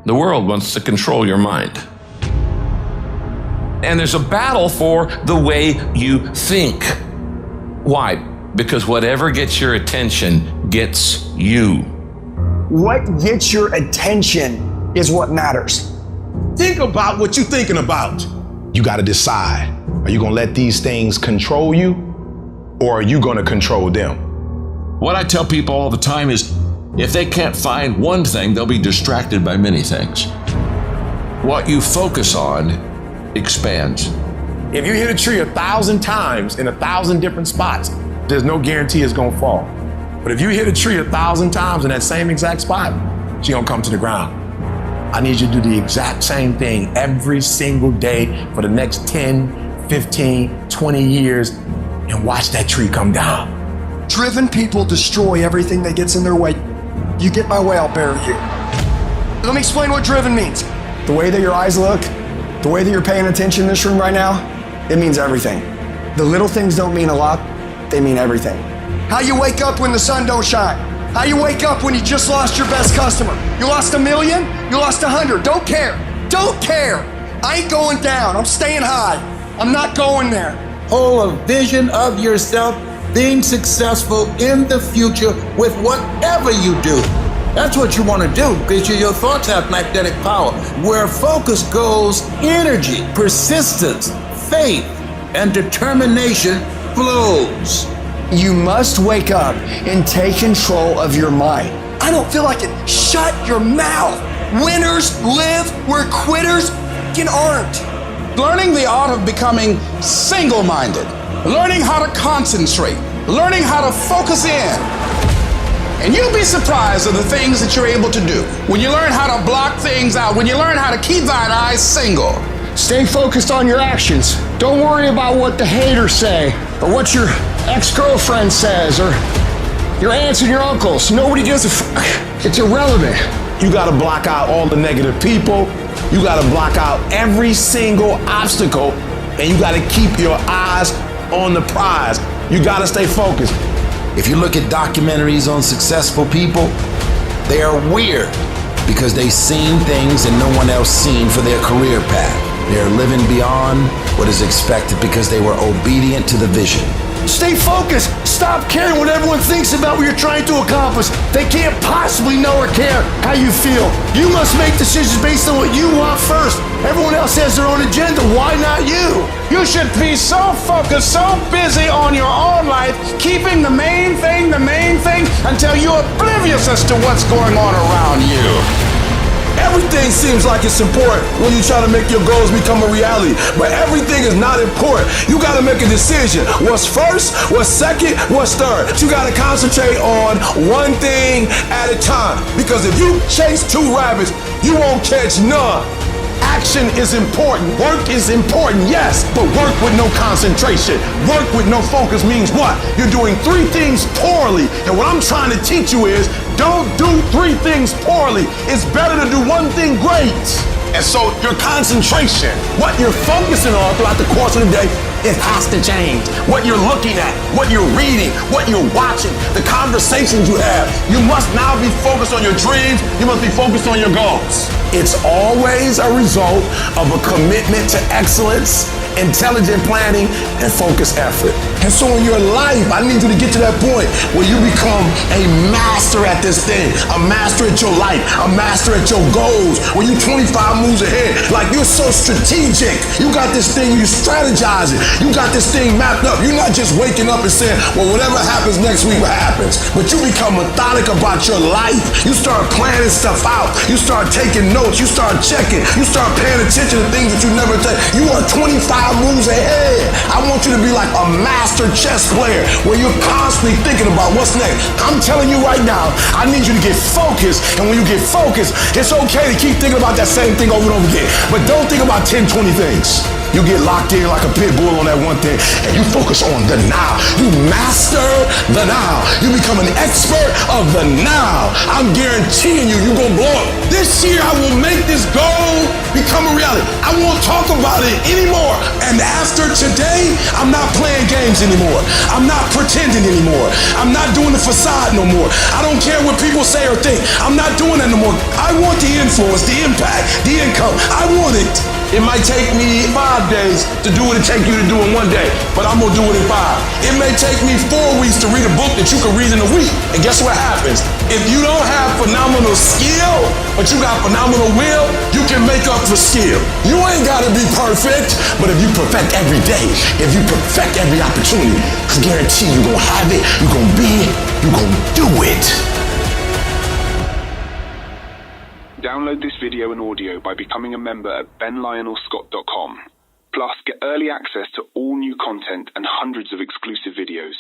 The world wants to control your mind. And there's a battle for the way you think. Why? Because whatever gets your attention gets you. What gets your attention is what matters. Think about what you're thinking about. You got to decide. Are you going to let these things control you, or are you going to control them? What I tell people all the time is, if they can't find one thing, they'll be distracted by many things. What you focus on expands. If you hit a tree 1,000 times in 1,000 different spots, there's no guarantee it's going to fall. But if you hit a tree 1,000 times in that same exact spot, it's going to come to the ground. I need you to do the exact same thing every single day for the next 10, 15, 20 years and watch that tree come down. Driven people destroy everything that gets in their way. You get my way, I'll bury you. Let me explain what driven means. The way that your eyes look, the way that you're paying attention in this room right now, it means everything. The little things don't mean a lot, they mean everything. How you wake up when the sun don't shine. How you wake up when you just lost your best customer. You lost 1 million, you lost 100, don't care. Don't care. I ain't going down, I'm staying high. I'm not going there. Hold a vision of yourself being successful in the future with whatever you do. That's what you want to do, because your thoughts have magnetic power. Where focus goes, energy, persistence, faith, and determination flows. You must wake up and take control of your mind. I don't feel like it. Shut your mouth. Winners live where quitters aren't. Learning the art of becoming single-minded, learning how to concentrate, learning how to focus in. And you'll be surprised at the things that you're able to do when you learn how to block things out, when you learn how to keep thine eyes single. Stay focused on your actions. Don't worry about what the haters say or what your ex-girlfriend says or your aunts and your uncles. Nobody gives a fuck. It's irrelevant. You got to block out all the negative people. You got to block out every single obstacle, and you got to keep your eyes on the prize. You got to stay focused. If you look at documentaries on successful people, they are weird because they've seen things that no one else seen for their career path. They're living beyond what is expected because they were obedient to the vision. Stay focused. Stop caring what everyone thinks about what you're trying to accomplish. They can't possibly know or care how you feel. You must make decisions based on what you want first. Everyone else has their own agenda. Why not you? You should be so focused, so busy on your own life, keeping the main thing, until you're oblivious as to what's going on around you. Everything seems like it's important when you try to make your goals become a reality, but everything is not important. You got to make a decision. What's first, what's second, what's third. You got to concentrate on one thing at a time, because if you chase 2 rabbits, you won't catch none. Action is important. Work is important, yes, but work with no concentration. Work with no focus means what? You're doing 3 things poorly. And what I'm trying to teach you is, don't do 3 things poorly. It's better to do 1 thing great. And so your concentration, what you're focusing on throughout the course of the day, it has to change. What you're looking at, what you're reading, what you're watching, the conversations you have. You must now be focused on your dreams. You must be focused on your goals. It's always a result of a commitment to excellence, intelligent planning, and focused effort. And so in your life, I need you to get to that point where you become a master at this thing, a master at your life, a master at your goals, where you're 25 moves ahead. Like, you're so strategic. You got this thing, you strategizing. You got this thing mapped up. You're not just waking up and saying, well, whatever happens next week, what happens? But you become methodic about your life. You start planning stuff out. You start taking notes. You start checking. You start paying attention to things that you never take. You are 25 moves ahead. I want you to be like a master chess player where you're constantly thinking about what's next. I'm telling you right now, I need you to get focused. And when you get focused, it's okay to keep thinking about that same thing over and over again. But don't think about 10, 20 things. You get locked in like a pit bull on that one thing, and you focus on the now. You master the now. You become an expert of the now. I'm guaranteeing you, you're gonna blow up. This year, I will make this goal become a reality. I won't talk about it anymore. And after today, I'm not playing games anymore. I'm not pretending anymore. I'm not doing the facade no more. I don't care what people say or think. I'm not doing that no more. I want the influence, the impact, the income. I want it. It might take me 5 days to do what it takes you to do in 1 day, but I'm gonna do it in 5. It may take me 4 weeks to read a book that you can read in a week. And guess what happens? If you don't have phenomenal skill, but you got phenomenal will, you can make up for skill. You ain't gotta be perfect, but if you perfect every day, if you perfect every opportunity, I guarantee you gonna have it, you gonna be it, you gonna do it. Download this video and audio by becoming a member at benlionelscott.com. Plus, get early access to all new content and hundreds of exclusive videos.